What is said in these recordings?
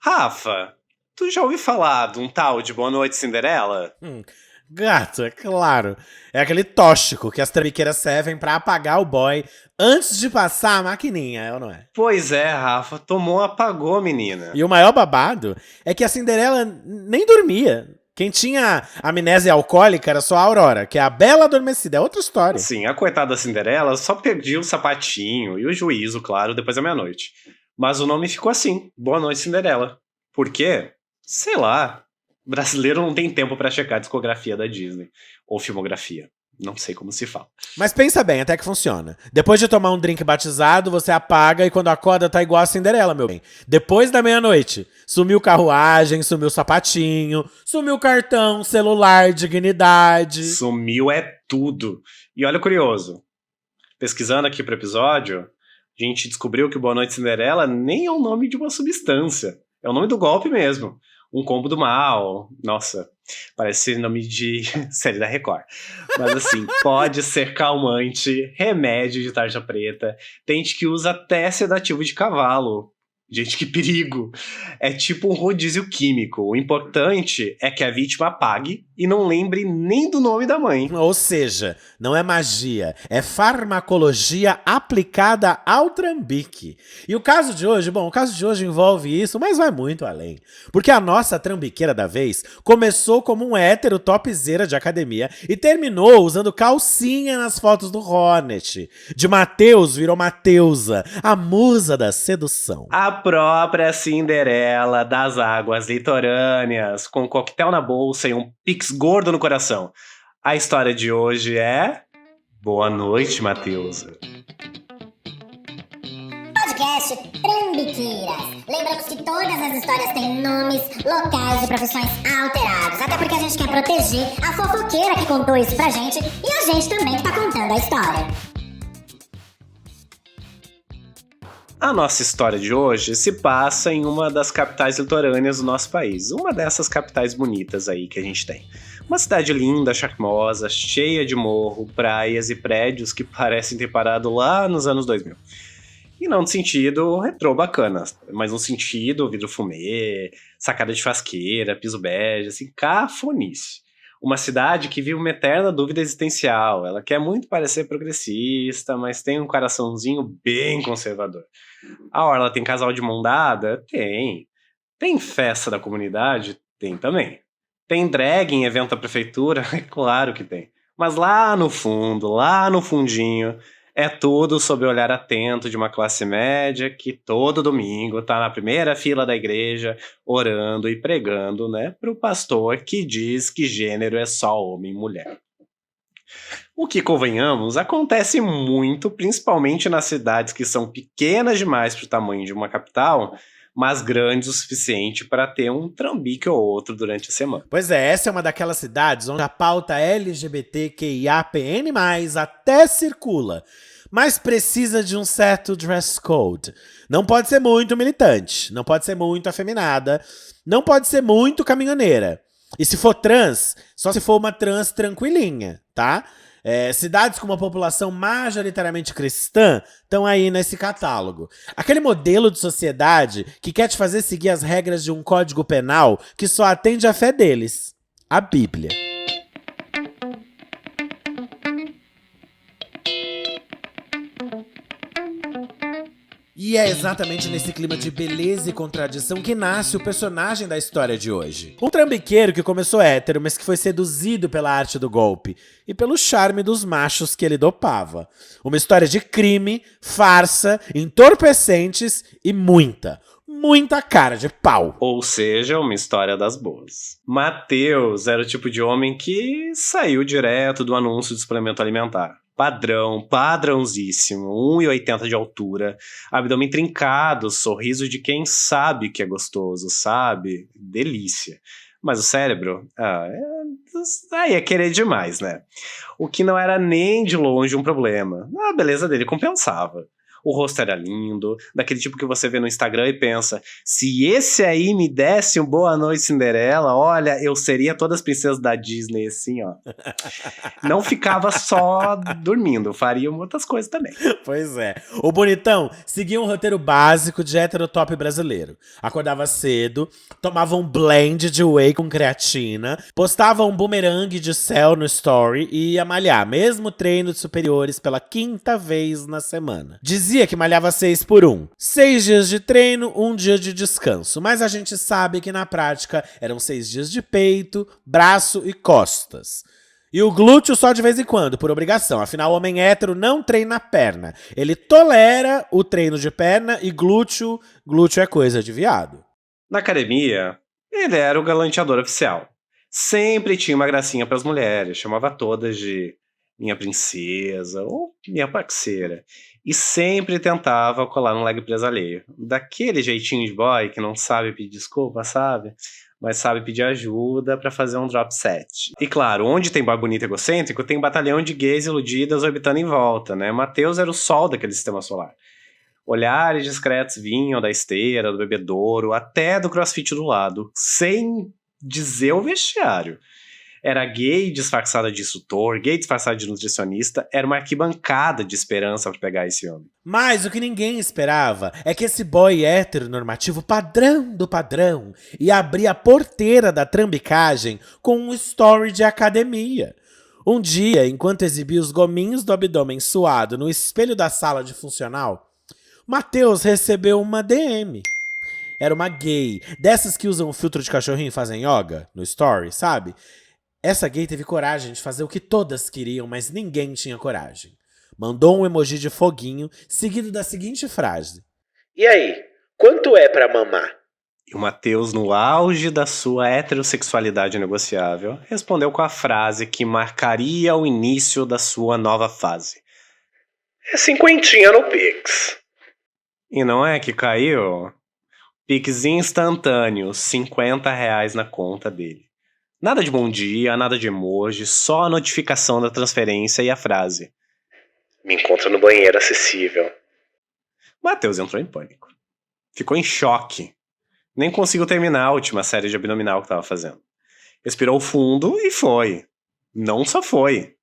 Rafa, tu já ouviu falar de um tal de Boa Noite Cinderela? Gato, é claro. É aquele tóxico que as trambiqueiras servem pra apagar o boy antes de passar a maquininha, é ou não é? Pois é, Rafa, tomou, apagou, menina. E o maior babado é que a Cinderela nem dormia. Quem tinha amnésia alcoólica era só a Aurora, que é a bela adormecida, é outra história. Assim, a coitada da Cinderela só perdia o sapatinho e o juízo, claro, depois da meia-noite. Mas o nome ficou assim, Boa Noite Cinderela. Por quê? Sei lá. Brasileiro não tem tempo pra checar a discografia da Disney. Ou filmografia. Não sei como se fala. Mas pensa bem, até que funciona. Depois de tomar um drink batizado, você apaga e quando acorda tá igual a Cinderela, meu bem. Depois da meia-noite, sumiu carruagem, sumiu sapatinho, sumiu cartão, celular, dignidade. Sumiu é tudo. E olha o curioso. Pesquisando aqui pro episódio, a gente descobriu que o Boa Noite Cinderela nem é o nome de uma substância. É o nome do golpe mesmo. Um combo do mal. Nossa, parece nome de série da Record. Mas assim, pode ser calmante, remédio de tarja preta. Tem gente que usa até sedativo de cavalo. Gente, que perigo. É tipo um rodízio químico. O importante é que a vítima pague e não lembre nem do nome da mãe. Ou seja, não é magia, é farmacologia aplicada ao trambique. E o caso de hoje, o caso de hoje envolve isso, mas vai muito além. Porque a nossa trambiqueira da vez começou como um hétero topzera de academia e terminou usando calcinha nas fotos do Hornet. De Mateus virou Mateusa, a musa da sedução. A própria Cinderela das águas litorâneas, com um coquetel na bolsa e um pix gordo no coração. A história de hoje é... Boa noite, Mateusa. Podcast Trambiqueiras. Lembramos que todas as histórias têm nomes, locais e profissões alterados. Até porque a gente quer proteger a fofoqueira que contou isso pra gente e a gente também que tá contando a história. A nossa história de hoje se passa em uma das capitais litorâneas do nosso país. Uma dessas capitais bonitas aí que a gente tem. Uma cidade linda, charmosa, cheia de morro, praias e prédios que parecem ter parado lá nos anos 2000. E não no sentido retrô bacana, mas no sentido vidro fumê, sacada de fasqueira, piso bege, assim, cafonice. Uma cidade que vive uma eterna dúvida existencial. Ela quer muito parecer progressista, mas tem um coraçãozinho bem conservador. A Orla tem casal de mão dada? Tem. Tem festa da comunidade? Tem também. Tem drag em evento da prefeitura? É claro que tem. Mas lá no fundo, lá no fundinho, é tudo sob o olhar atento de uma classe média que todo domingo tá na primeira fila da igreja orando e pregando, né, pro pastor que diz que gênero é só homem e mulher. O que, convenhamos, acontece muito, principalmente nas cidades que são pequenas demais pro tamanho de uma capital, mas grandes o suficiente para ter um trambique ou outro durante a semana. Pois é, essa é uma daquelas cidades onde a pauta LGBTQIAPN+, até circula, mas precisa de um certo dress code. Não pode ser muito militante, não pode ser muito afeminada, não pode ser muito caminhoneira. E se for trans, só se for uma trans tranquilinha, tá? Cidades com uma população majoritariamente cristã estão aí nesse catálogo. Aquele modelo de sociedade que quer te fazer seguir as regras de um código penal que só atende à fé deles, a Bíblia. E é exatamente nesse clima de beleza e contradição que nasce o personagem da história de hoje. Um trambiqueiro que começou hétero, mas que foi seduzido pela arte do golpe e pelo charme dos machos que ele dopava. Uma história de crime, farsa, entorpecentes e muita cara de pau. Ou seja, uma história das boas. Mateus era o tipo de homem que saiu direto do anúncio de suplemento alimentar. Padrãozíssimo, 1,80 de altura, abdômen trincado, sorriso de quem sabe que é gostoso, sabe? Delícia. Mas o cérebro, aí é querer demais, né? O que não era nem de longe um problema. A beleza dele compensava. o rosto era lindo, daquele tipo que você vê no Instagram e pensa, se esse aí me desse um Boa Noite Cinderela, olha, eu seria todas as princesas da Disney, assim, ó. Não ficava só dormindo, faria outras coisas também. Pois é. O bonitão seguia um roteiro básico de heterotop brasileiro. Acordava cedo, tomava um blend de whey com creatina, postava um bumerangue de céu no story e ia malhar, mesmo treino de superiores pela 5ª vez na semana. Dizia que malhava 6 por 1. 6 dias de treino, 1 dia de descanso. Mas a gente sabe que na prática eram 6 dias de peito, braço e costas. E o glúteo só de vez em quando, por obrigação. Afinal, o homem hétero não treina perna. Ele tolera o treino de perna e glúteo é coisa de viado. Na academia, ele era o galanteador oficial. Sempre tinha uma gracinha pras mulheres, chamava todas de minha princesa ou minha parceira. E sempre tentava colar no leg press alheio. Daquele jeitinho de boy que não sabe pedir desculpa, sabe? Mas sabe pedir ajuda pra fazer um drop set. E claro, onde tem boy bonito e egocêntrico, tem um batalhão de gays iludidas orbitando em volta, né? Matheus era o sol daquele sistema solar. Olhares discretos vinham da esteira, do bebedouro, até do crossfit do lado, sem dizer o vestiário. Era gay disfarçada de instrutor, gay disfarçada de nutricionista, era uma arquibancada de esperança pra pegar esse homem. Mas o que ninguém esperava é que esse boy heteronormativo padrão do padrão ia abrir a porteira da trambicagem com um story de academia. Um dia, enquanto exibia os gominhos do abdômen suado no espelho da sala de funcional, Matheus recebeu uma DM. Era uma gay, dessas que usam o filtro de cachorrinho e fazem yoga no story, sabe? Essa gay teve coragem de fazer o que todas queriam, mas ninguém tinha coragem. Mandou um emoji de foguinho, seguido da seguinte frase. E aí, quanto é pra mamar? E o Matheus, no auge da sua heterossexualidade negociável, respondeu com a frase que marcaria o início da sua nova fase. É 50 no Pix. E não é que caiu? Pix instantâneo, R$50 na conta dele. Nada de bom dia, nada de emoji, só a notificação da transferência e a frase. Me encontro no banheiro acessível. Matheus entrou em pânico. Ficou em choque. Nem conseguiu terminar a última série de abdominal que estava fazendo. Respirou fundo e foi. Não só foi.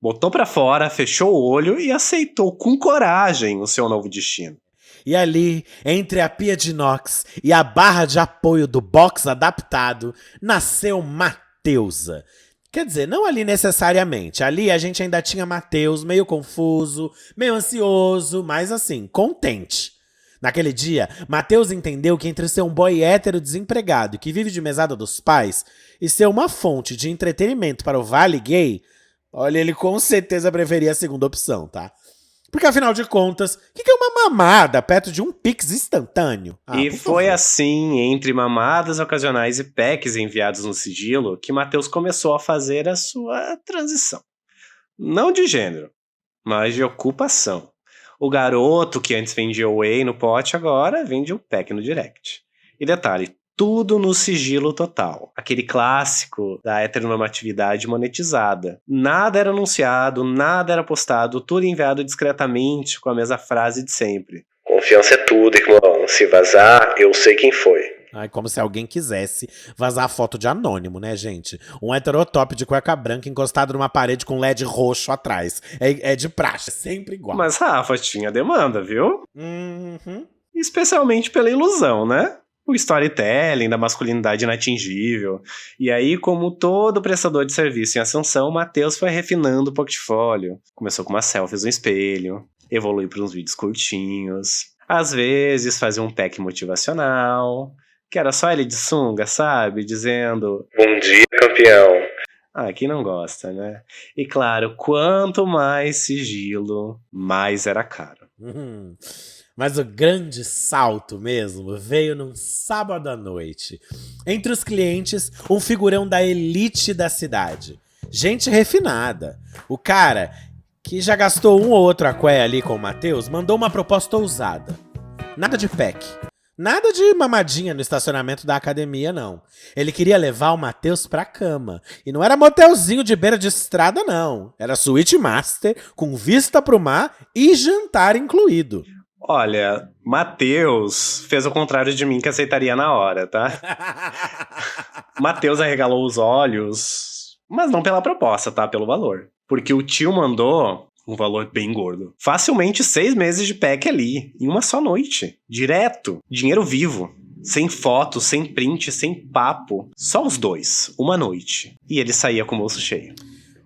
Botou pra fora, fechou o olho e aceitou com coragem o seu novo destino. E ali, entre a pia de inox e a barra de apoio do box adaptado, nasceu Mateusa. Quer dizer, não ali necessariamente. Ali a gente ainda tinha Matheus meio confuso, meio ansioso, mas assim, contente. Naquele dia, Matheus entendeu que entre ser um boy hétero desempregado que vive de mesada dos pais e ser uma fonte de entretenimento para o vale gay, olha, ele com certeza preferia a segunda opção, tá? Porque, afinal de contas, o que é uma mamada perto de um Pix instantâneo? E foi assim, entre mamadas ocasionais e packs enviados no sigilo, que Matheus começou a fazer a sua transição. Não de gênero, mas de ocupação. O garoto que antes vendia whey no pote agora vende o pack no direct. E detalhe, tudo no sigilo total. Aquele clássico da heteronormatividade monetizada. Nada era anunciado, nada era postado, tudo enviado discretamente com a mesma frase de sempre. Confiança é tudo, irmão. Se vazar, eu sei quem foi. Ai, como se alguém quisesse vazar a foto de anônimo, né, gente? Um heterotop de cueca branca encostado numa parede com LED roxo atrás. É de praxe, é sempre igual. Mas, Rafa, tinha demanda, viu? Uhum. Especialmente pela ilusão, né? O storytelling da masculinidade inatingível. E aí, como todo prestador de serviço em ascensão, Matheus foi refinando o portfólio. Começou com umas selfies no espelho, evoluiu para uns vídeos curtinhos. Às vezes fazia um pack motivacional, que era só ele de sunga, sabe? Dizendo... Bom dia, campeão. Ah, quem não gosta, né? E claro, quanto mais sigilo, mais era caro. Mas o grande salto mesmo veio num sábado à noite. Entre os clientes, um figurão da elite da cidade. Gente refinada. O cara, que já gastou um ou outro aqué ali com o Matheus, mandou uma proposta ousada. Nada de pack. Nada de mamadinha no estacionamento da academia, não. Ele queria levar o Matheus pra cama. E não era motelzinho de beira de estrada, não. Era suíte master, com vista pro mar e jantar incluído. Olha, Matheus fez o contrário de mim, que aceitaria na hora, tá? Matheus arregalou os olhos, mas não pela proposta, tá? Pelo valor. Porque o tio mandou um valor bem gordo. Facilmente 6 meses de pack ali, em uma só noite. Direto. Dinheiro vivo. Sem foto, sem print, sem papo. Só os dois. Uma noite. E ele saía com o bolso cheio.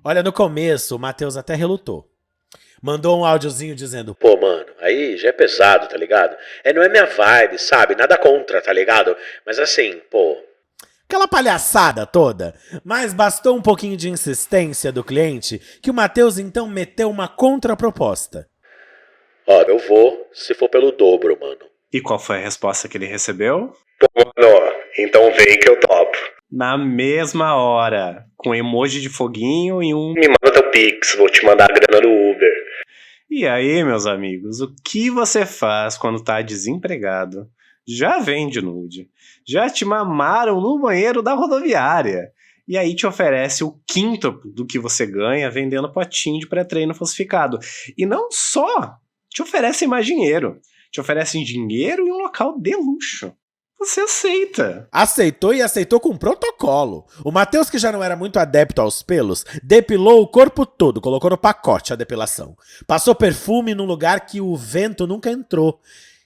Olha, no começo, o Matheus até relutou. Mandou um áudiozinho dizendo: Pô, mano, aí já é pesado, tá ligado? Não é minha vibe, sabe? Nada contra, tá ligado? Mas assim, pô... Aquela palhaçada toda. Mas bastou um pouquinho de insistência do cliente que o Matheus então meteu uma contraproposta. Ó, eu vou se for pelo dobro, mano. E qual foi a resposta que ele recebeu? Pô, mano, então vem que eu topo. Na mesma hora, com emoji de foguinho e um... Me manda teu Pix, vou te mandar a grana do Uber. E aí, meus amigos, o que você faz quando tá desempregado? Já vende nude. Já te mamaram no banheiro da rodoviária. E aí te oferece o quíntuplo do que você ganha vendendo potinho de pré-treino falsificado. E não só te oferecem mais dinheiro. Te oferecem dinheiro e um local de luxo. Você aceita. Aceitou e aceitou com protocolo. O Matheus, que já não era muito adepto aos pelos, depilou o corpo todo, colocou no pacote a depilação. Passou perfume num lugar que o vento nunca entrou.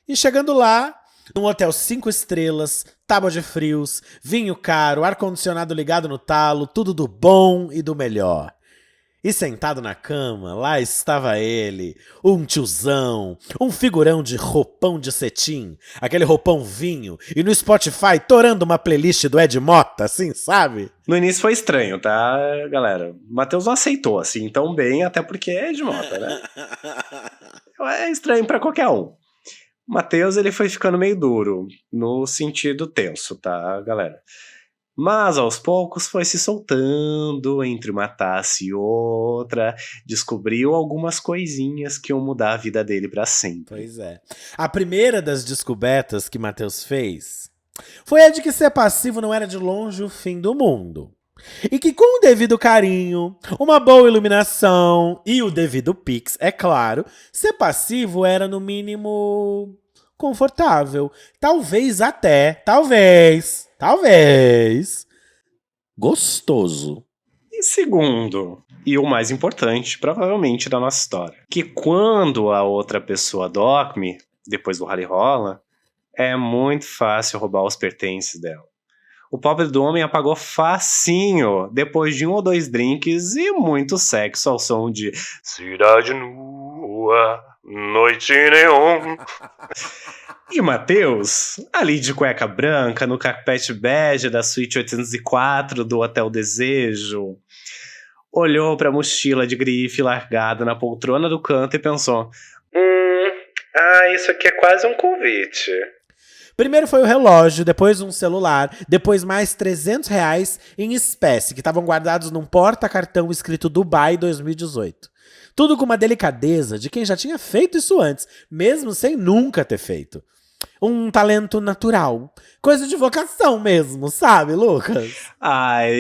E chegando lá, num hotel 5 estrelas, tábua de frios, vinho caro, ar-condicionado ligado no talo, tudo do bom e do melhor. E sentado na cama, lá estava ele, um tiozão, um figurão de roupão de cetim, aquele roupão vinho, e no Spotify torando uma playlist do Ed Mota, assim, sabe? No início foi estranho, tá, galera? O Matheus não aceitou assim tão bem, até porque é Ed Mota, né? É estranho pra qualquer um. O Matheus, ele foi ficando meio duro, no sentido tenso, tá, galera? Mas, aos poucos, foi se soltando entre uma taça e outra, descobriu algumas coisinhas que iam mudar a vida dele pra sempre. Pois é. A primeira das descobertas que Matheus fez foi a de que ser passivo não era de longe o fim do mundo. E que com o devido carinho, uma boa iluminação e o devido Pix, é claro, ser passivo era no mínimo confortável. Talvez gostoso. E segundo, e o mais importante, provavelmente, da nossa história, que quando a outra pessoa dorme, depois do rally rola, é muito fácil roubar os pertences dela. O pobre do homem apagou facinho, depois de 1 ou 2 drinks e muito sexo ao som de Cidade Nua, Noite Neon. E Matheus, ali de cueca branca, no carpete bege da suíte 804 do Hotel Desejo, olhou pra mochila de grife largada na poltrona do canto e pensou: isso aqui é quase um convite. Primeiro foi o relógio, depois um celular, depois mais R$300 em espécie, que estavam guardados num porta-cartão escrito Dubai 2018. Tudo com uma delicadeza de quem já tinha feito isso antes, mesmo sem nunca ter feito. Um talento natural. Coisa de vocação mesmo, sabe, Lucas?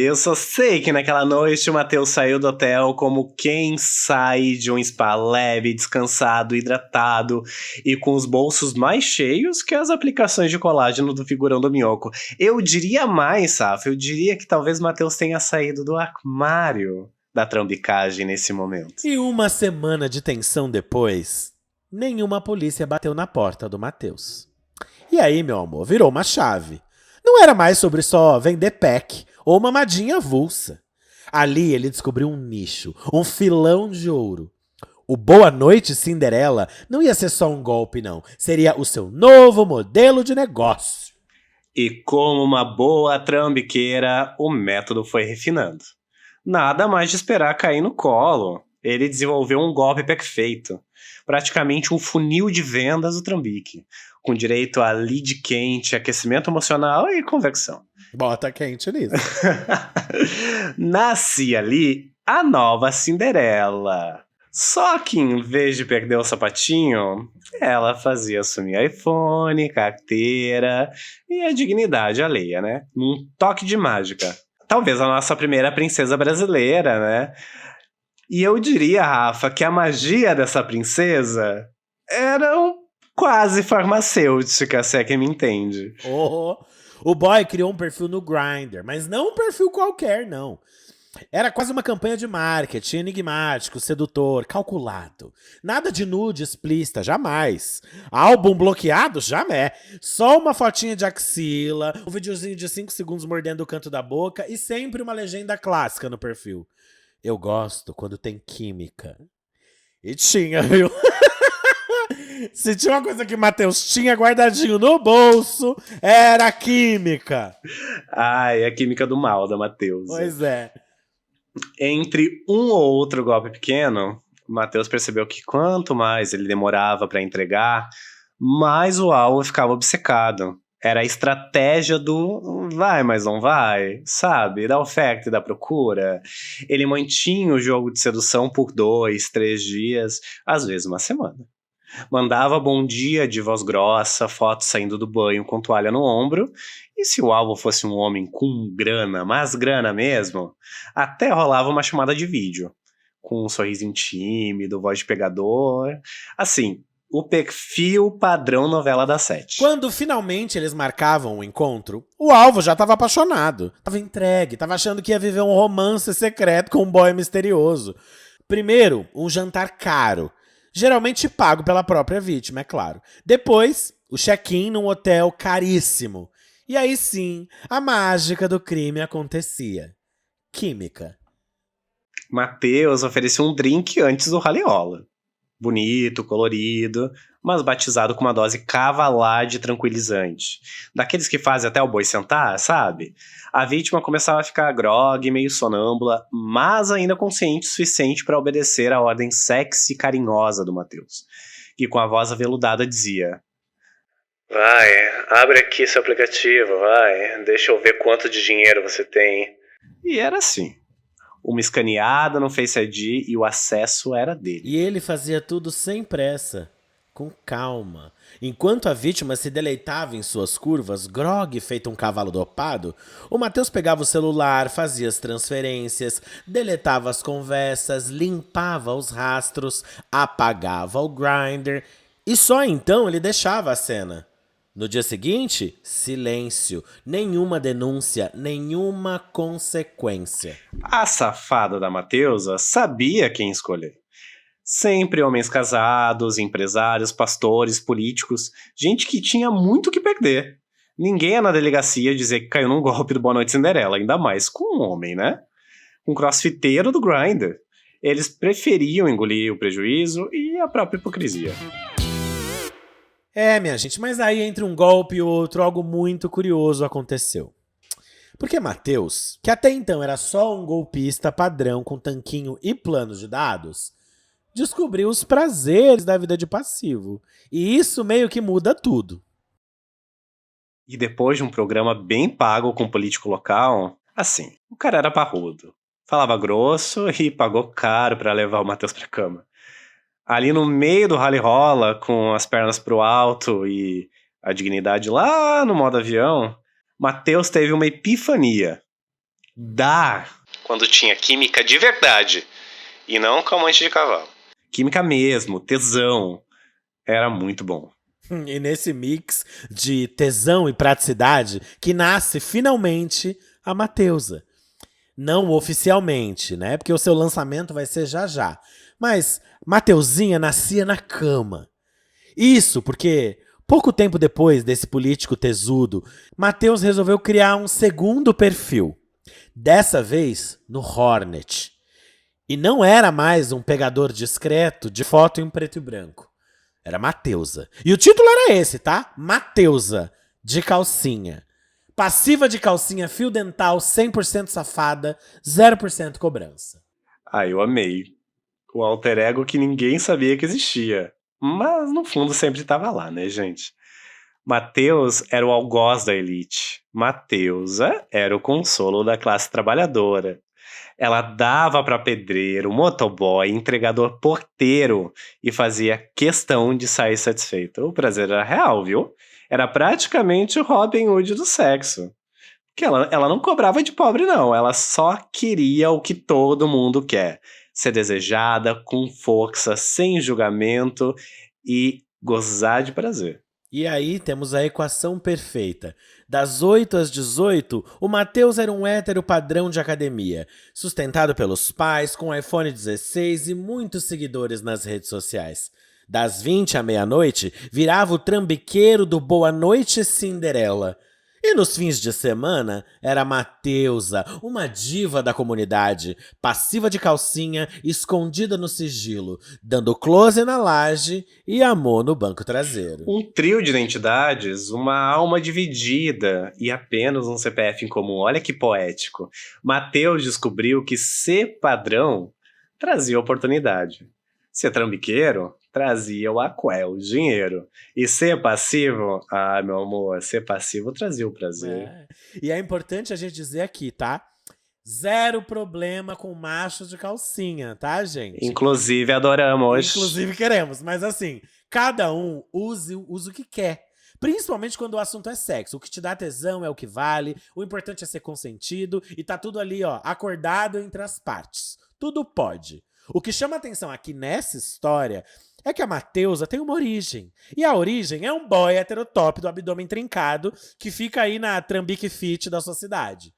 Eu só sei que naquela noite o Matheus saiu do hotel como quem sai de um spa leve, descansado, hidratado e com os bolsos mais cheios que as aplicações de colágeno do figurão do Minhoco. Eu diria mais, Safo, eu diria que talvez o Matheus tenha saído do armário da trambicagem nesse momento. E uma semana de tensão depois, nenhuma polícia bateu na porta do Matheus. E aí, meu amor, virou uma chave. Não era mais sobre só vender pack ou mamadinha avulsa. Ali ele descobriu um nicho, um filão de ouro. O Boa Noite Cinderela não ia ser só um golpe, não. Seria o seu novo modelo de negócio. E como uma boa trambiqueira, o método foi refinando. Nada mais de esperar cair no colo. Ele desenvolveu um golpe perfeito. Praticamente um funil de vendas do Trambique, com direito a lead quente, aquecimento emocional e convecção. Bota quente nisso. Nascia ali a nova Cinderela. Só que em vez de perder o sapatinho, ela fazia sumir iPhone, carteira e a dignidade alheia, né? Num toque de mágica. Talvez a nossa primeira princesa brasileira, né? E eu diria, Rafa, que a magia dessa princesa era quase farmacêutica, se é que me entende. O boy criou um perfil no Grindr, mas não um perfil qualquer, não. Era quase uma campanha de marketing, enigmático, sedutor, calculado. Nada de nude explícita, jamais. Álbum bloqueado, jamais. Só uma fotinha de axila, um videozinho de 5 segundos mordendo o canto da boca e sempre uma legenda clássica no perfil. Eu gosto quando tem química. E tinha, viu? Se tinha uma coisa que o Matheus tinha guardadinho no bolso, era a química. Ai, a química do mal da Matheus. Pois é. Entre um ou outro golpe pequeno, o Matheus percebeu que quanto mais ele demorava para entregar, mais o alvo ficava obcecado. Era a estratégia do vai, mas não vai, sabe? Da oferta e da procura. Ele mantinha o jogo de sedução por 2, 3 dias, às vezes uma semana. Mandava bom dia de voz grossa, fotos saindo do banho com toalha no ombro. E se o alvo fosse um homem com grana, mas grana mesmo, até rolava uma chamada de vídeo. Com um sorrisinho tímido, voz de pegador. Assim, o perfil padrão novela das 7. Quando finalmente eles marcavam o encontro, o alvo já estava apaixonado. Tava entregue, tava achando que ia viver um romance secreto com um boy misterioso. Primeiro, um jantar caro. Geralmente pago pela própria vítima, é claro. Depois, o check-in num hotel caríssimo. E aí sim, a mágica do crime acontecia. Química. Matheus oferecia um drink antes do rally rola. Bonito, colorido, mas batizado com uma dose cavalar de tranquilizante. Daqueles que fazem até o boi sentar, sabe? A vítima começava a ficar grogue, meio sonâmbula, mas ainda consciente o suficiente para obedecer à ordem sexy e carinhosa do Matheus, que com a voz aveludada dizia: Vai, abre aqui seu aplicativo, vai. Deixa eu ver quanto de dinheiro você tem. E era assim. Uma escaneada no Face ID e o acesso era dele. E ele fazia tudo sem pressa, com calma. Enquanto a vítima se deleitava em suas curvas, grogue feito um cavalo dopado, o Matheus pegava o celular, fazia as transferências, deletava as conversas, limpava os rastros, apagava o Grindr e só então ele deixava a cena. No dia seguinte, silêncio, nenhuma denúncia, nenhuma consequência. A safada da Matheusa sabia quem escolher. Sempre homens casados, empresários, pastores, políticos, gente que tinha muito o que perder. Ninguém ia na delegacia dizer que caiu num golpe do Boa Noite Cinderela, ainda mais com um homem, né? Um crossfiteiro do Grindr. Eles preferiam engolir o prejuízo e a própria hipocrisia. É, minha gente, mas aí entre um golpe e outro, algo muito curioso aconteceu. Porque Matheus, que até então era só um golpista padrão com tanquinho e planos de dados, descobriu os prazeres da vida de passivo. E isso meio que muda tudo. E depois de um programa bem pago com político local, assim, o cara era parrudo. Falava grosso e pagou caro pra levar o Matheus pra cama. Ali no meio do rally rola, com as pernas pro alto e a dignidade lá no modo avião, Matheus teve uma epifania. Dar quando tinha química de verdade e não calmante de cavalo. Química mesmo, tesão. Era muito bom. E nesse mix de tesão e praticidade que nasce finalmente a Matheusa. Não oficialmente, né? Porque o seu lançamento vai ser já já. Mas Matheusinha nascia na cama. Isso porque, pouco tempo depois desse político tesudo, Matheus resolveu criar um segundo perfil. Dessa vez no Hornet. E não era mais um pegador discreto de foto em preto e branco. Era Matheusa. E o título era esse, tá? Matheusa, de calcinha. Passiva de calcinha, fio dental, 100% safada, 0% cobrança. Ah, eu amei. O alter ego que ninguém sabia que existia. Mas no fundo sempre estava lá, né, gente? Matheus era o algoz da elite. Matheusa era o consolo da classe trabalhadora. Ela dava para pedreiro, motoboy, entregador, porteiro e fazia questão de sair satisfeita. O prazer era real, viu? Era praticamente o Robin Hood do sexo. Que ela não cobrava de pobre, não. Ela só queria o que todo mundo quer. Ser desejada, com força, sem julgamento e gozar de prazer. E aí temos a equação perfeita. Das 8 às 18, o Matheus era um hétero padrão de academia, sustentado pelos pais, com iPhone 16 e muitos seguidores nas redes sociais. Das 20 à meia-noite, virava o trambiqueiro do Boa Noite Cinderela. E nos fins de semana, era a Mateusa, uma diva da comunidade, passiva de calcinha, escondida no sigilo, dando close na laje e amor no banco traseiro. Um trio de identidades, uma alma dividida e apenas um CPF em comum. Olha que poético. Matheus descobriu que ser padrão trazia oportunidade. Ser trambiqueiro trazia o aqué, o dinheiro. E ser passivo, meu amor, ser passivo trazia o prazer. E é importante a gente dizer aqui, tá? Zero problema com machos de calcinha, tá, gente? Inclusive adoramos. Inclusive queremos, mas assim, cada um use o que quer. Principalmente quando o assunto é sexo. O que te dá tesão é o que vale, o importante é ser consentido e tá tudo ali, ó, acordado entre as partes. Tudo pode. O que chama atenção aqui nessa história é que a Mateusa tem uma origem. E a origem é um boy heterotop do abdômen trincado que fica aí na Trambique Fit da sua cidade.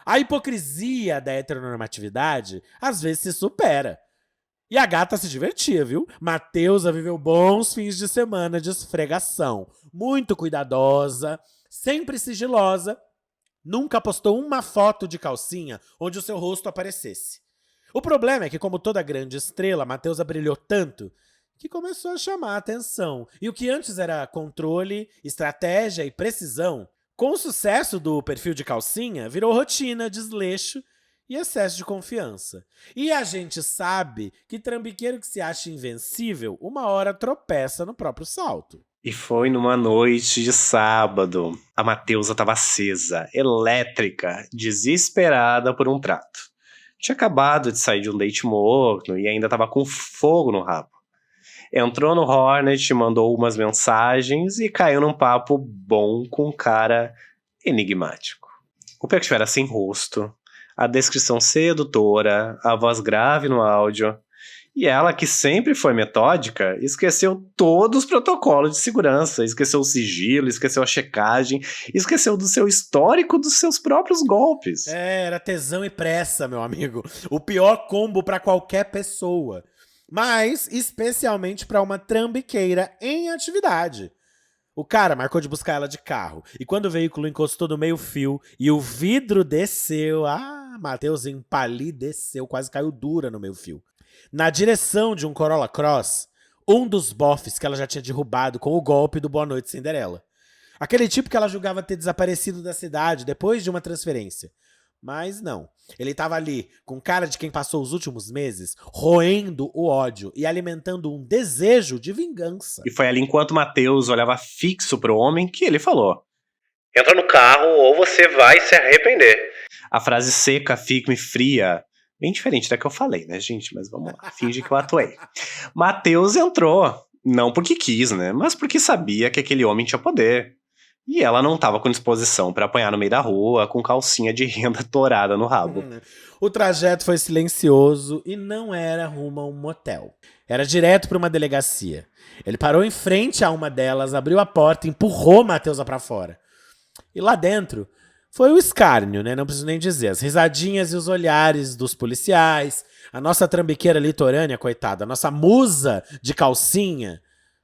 A hipocrisia da heteronormatividade às vezes se supera. E a gata se divertia, viu? Mateusa viveu bons fins de semana de esfregação. Muito cuidadosa, sempre sigilosa. Nunca postou uma foto de calcinha onde o seu rosto aparecesse. O problema é que, como toda grande estrela, Mateusa brilhou tanto que começou a chamar a atenção. E o que antes era controle, estratégia e precisão, com o sucesso do perfil de calcinha, virou rotina, desleixo e excesso de confiança. E a gente sabe que trambiqueiro que se acha invencível, uma hora tropeça no próprio salto. E foi numa noite de sábado. A Mateusa estava acesa, elétrica, desesperada por um trato. Tinha acabado de sair de um date morno e ainda estava com fogo no rabo. Entrou no Hornet, mandou umas mensagens e caiu num papo bom com um cara enigmático. O perfil era sem rosto, a descrição sedutora, a voz grave no áudio. E ela, que sempre foi metódica, esqueceu todos os protocolos de segurança, esqueceu o sigilo, esqueceu a checagem, esqueceu do seu histórico dos seus próprios golpes. Era tesão e pressa, meu amigo. O pior combo pra qualquer pessoa. Mas, especialmente pra uma trambiqueira em atividade. O cara marcou de buscar ela de carro. E quando o veículo encostou no meio-fio e o vidro desceu, Matheus empalideceu, quase caiu dura no meio-fio. Na direção de um Corolla Cross, um dos bofes que ela já tinha derrubado com o golpe do Boa Noite Cinderela. Aquele tipo que ela julgava ter desaparecido da cidade depois de uma transferência. Mas não. Ele estava ali, com cara de quem passou os últimos meses, roendo o ódio e alimentando um desejo de vingança. E foi ali enquanto Matheus olhava fixo pro homem que ele falou: Entra no carro ou você vai se arrepender. A frase seca, firme e fria, bem diferente da que eu falei, né, gente? Mas vamos lá, finge que eu atuei. Matheus entrou, não porque quis, né? Mas porque sabia que aquele homem tinha poder. E ela não estava com disposição para apanhar no meio da rua com calcinha de renda torada no rabo. O trajeto foi silencioso e não era rumo a um motel. Era direto para uma delegacia. Ele parou em frente a uma delas, abriu a porta e empurrou Mateusa para fora. E lá dentro foi o escárnio, né? Não preciso nem dizer. As risadinhas e os olhares dos policiais. A nossa trambiqueira litorânea, coitada, a nossa musa de calcinha,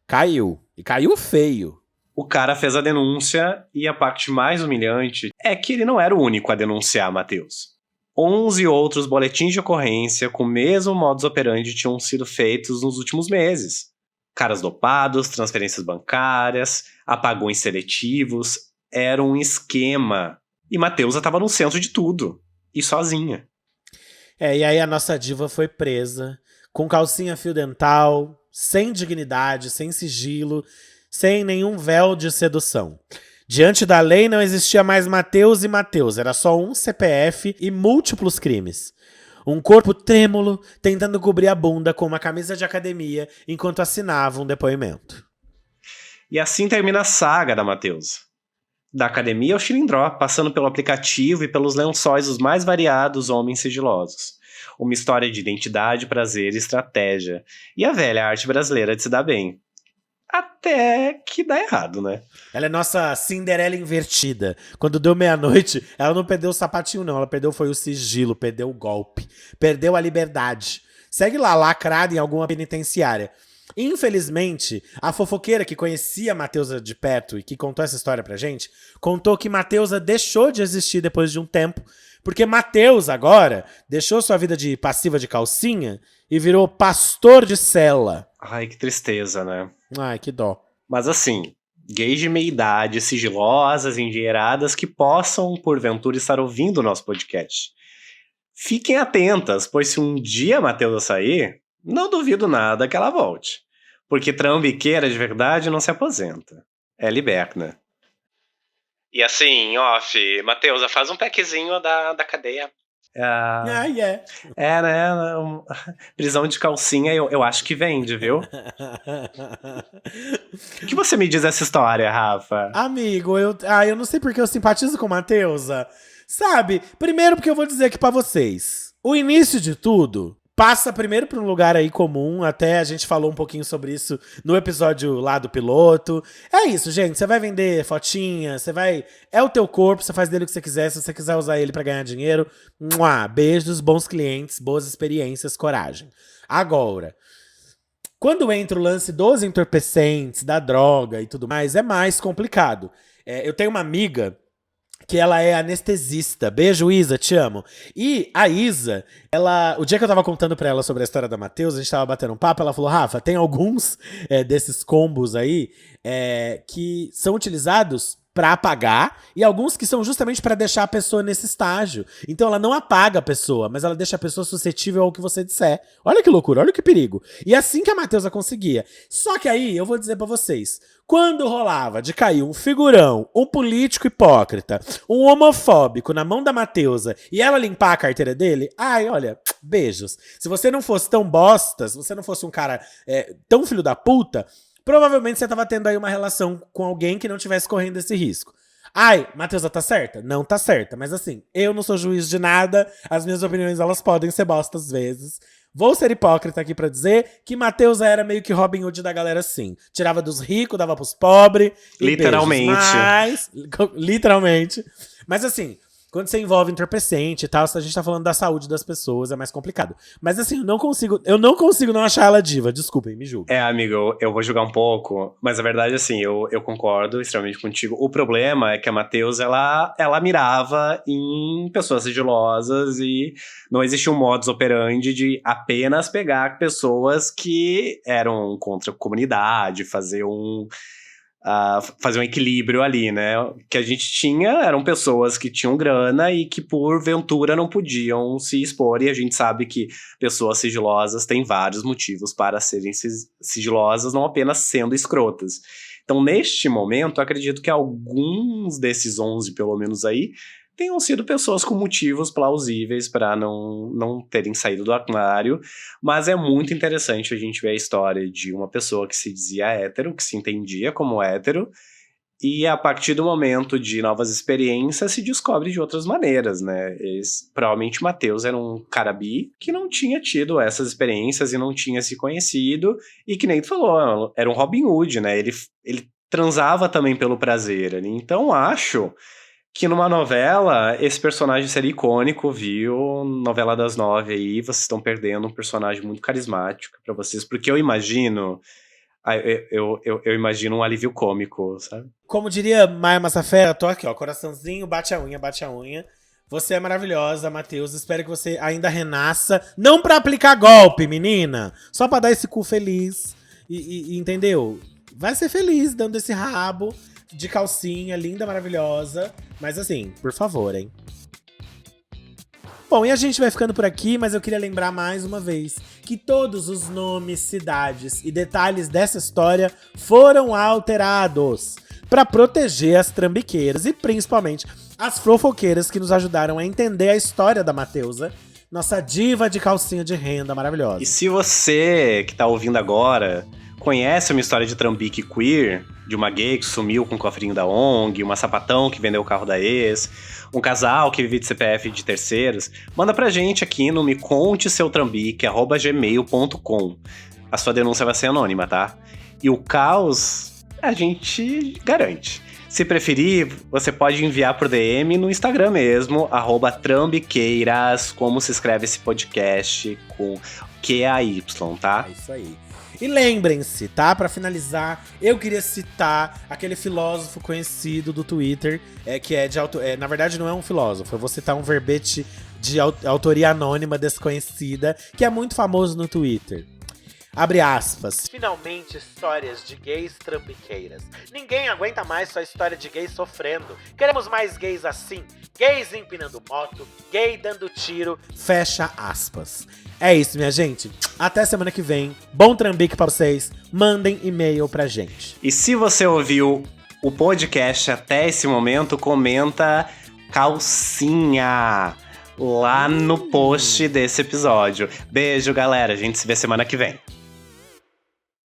caiu. E caiu feio. O cara fez a denúncia e a parte mais humilhante é que ele não era o único a denunciar Matheus. 11 outros boletins de ocorrência com o mesmo modus operandi tinham sido feitos nos últimos meses. Caras dopados, transferências bancárias, apagões seletivos. Era um esquema. E Mateusa estava no centro de tudo. E sozinha. E aí a nossa diva foi presa, com calcinha fio dental, sem dignidade, sem sigilo, sem nenhum véu de sedução. Diante da lei não existia mais Mateus e Mateus, era só um CPF e múltiplos crimes. Um corpo trêmulo tentando cobrir a bunda com uma camisa de academia enquanto assinava um depoimento. E assim termina a saga da Mateus. Da academia ao Chilindró, passando pelo aplicativo e pelos lençóis os mais variados homens sigilosos. Uma história de identidade, prazer e estratégia. E a velha arte brasileira de se dar bem. Até que dá errado, né? Ela é nossa Cinderela invertida. Quando deu meia-noite, ela não perdeu o sapatinho, não. Ela perdeu foi o sigilo, perdeu o golpe. Perdeu a liberdade. Segue lá, lacrada em alguma penitenciária. Infelizmente, a fofoqueira que conhecia a Mateusa de perto e que contou essa história pra gente, contou que Mateusa deixou de existir depois de um tempo, porque Mateus agora deixou sua vida de passiva de calcinha e virou pastor de cela. Ai, que tristeza, né? Ai, que dó. Mas assim, gays de meia-idade, sigilosas, endinheiradas, que possam, porventura, estar ouvindo o nosso podcast. Fiquem atentas, pois se um dia a Mateusa sair, não duvido nada que ela volte. Porque trambiqueira de verdade não se aposenta. É liberna. E assim, off, Mateusa, faz um packzinho da cadeia. É, né? Prisão de calcinha eu acho que vende, viu? O que você me diz dessa história, Rafa? Amigo, eu não sei porque eu simpatizo com Mateusa. Sabe? Primeiro porque eu vou dizer aqui pra vocês. O início de tudo passa primeiro pra um lugar aí comum. Até a gente falou um pouquinho sobre isso no episódio lá do piloto. É isso, gente. Você vai vender fotinha, você vai... É o teu corpo, você faz dele o que você quiser. Se você quiser usar ele pra ganhar dinheiro, beijos, bons clientes, boas experiências, coragem. Agora, quando entra o lance dos entorpecentes, da droga e tudo mais, é mais complicado. Eu tenho uma amiga que ela é anestesista. Beijo, Isa, te amo. E a Isa, o dia que eu tava contando pra ela sobre a história da Mateus, a gente tava batendo um papo, ela falou, Rafa, tem alguns desses combos aí que são utilizados pra apagar e alguns que são justamente pra deixar a pessoa nesse estágio. Então ela não apaga a pessoa, mas ela deixa a pessoa suscetível ao que você disser. Olha que loucura, olha que perigo. E assim que a Mateusa conseguia. Só que aí, eu vou dizer pra vocês, quando rolava de cair um figurão, um político hipócrita, um homofóbico na mão da Mateusa e ela limpar a carteira dele, olha, beijos. Se você não fosse tão bosta, se você não fosse um cara tão filho da puta, provavelmente você tava tendo aí uma relação com alguém que não tivesse correndo esse risco. Mateusa tá certa? Não tá certa, mas assim, eu não sou juiz de nada, as minhas opiniões elas podem ser bosta às vezes. Vou ser hipócrita aqui pra dizer que Mateusa era meio que Robin Hood da galera assim. Tirava dos ricos, dava pros pobres. Literalmente. Literalmente. Mas assim, quando você envolve entorpecente e tal, se a gente tá falando da saúde das pessoas, é mais complicado. Mas assim, eu não consigo não achar ela diva. Desculpem, me julguem. Amigo, eu vou julgar um pouco, mas a verdade, assim, eu concordo extremamente contigo. O problema é que a Mateus, ela mirava em pessoas sigilosas e não existia um modus operandi de apenas pegar pessoas que eram contra a comunidade, fazer um equilíbrio ali, né? O que a gente tinha eram pessoas que tinham grana e que porventura não podiam se expor, e a gente sabe que pessoas sigilosas têm vários motivos para serem sigilosas, não apenas sendo escrotas. Então, neste momento, eu acredito que alguns desses 11, pelo menos aí, tenham sido pessoas com motivos plausíveis para não terem saído do armário, mas é muito interessante a gente ver a história de uma pessoa que se dizia hétero, que se entendia como hétero, e a partir do momento de novas experiências se descobre de outras maneiras, né? Provavelmente Mateus era um cara bi que não tinha tido essas experiências e não tinha se conhecido, e que nem tu falou, era um Robin Hood, né? Ele transava também pelo prazer, né? Então acho que numa novela, esse personagem seria icônico, viu? Novela das 9 aí, vocês estão perdendo um personagem muito carismático pra vocês, porque eu imagino... Eu imagino um alívio cômico, sabe? Como diria Maia Massafera, tô aqui, ó, coraçãozinho, bate a unha, bate a unha. Você é maravilhosa, Mateus, espero que você ainda renasça. Não pra aplicar golpe, menina, só pra dar esse cu feliz, e entendeu? Vai ser feliz dando esse rabo de calcinha, linda, maravilhosa. Mas assim, por favor, hein? Bom, e a gente vai ficando por aqui, mas eu queria lembrar mais uma vez que todos os nomes, cidades e detalhes dessa história foram alterados. pra proteger as trambiqueiras e principalmente as fofoqueiras que nos ajudaram a entender a história da Mateusa, nossa diva de calcinha de renda maravilhosa. E se você que tá ouvindo agora conhece uma história de trambique queer, de uma gay que sumiu com o cofrinho da ONG, uma sapatão que vendeu o carro da ex, um casal que vive de CPF de terceiros, manda pra gente aqui no meconteseuTrambique@gmail.com. A sua denúncia vai ser anônima, tá? E o caos a gente garante. Se preferir, você pode enviar por DM no Instagram mesmo, @trambiqueiras, como se escreve esse podcast com QAY, tá? É isso aí. E lembrem-se, tá? Pra finalizar, eu queria citar aquele filósofo conhecido do Twitter, que é de na verdade não é um filósofo, eu vou citar um verbete de autoria anônima desconhecida, que é muito famoso no Twitter. Abre aspas. Finalmente, histórias de gays trambiqueiras. Ninguém aguenta mais sua história de gays sofrendo. Queremos mais gays assim. Gays empinando moto, gay dando tiro. Fecha aspas. É isso, minha gente. Até semana que vem. Bom trambique pra vocês. Mandem e-mail pra gente. E se você ouviu o podcast até esse momento, comenta calcinha lá no post desse episódio. Beijo, galera. A gente se vê semana que vem.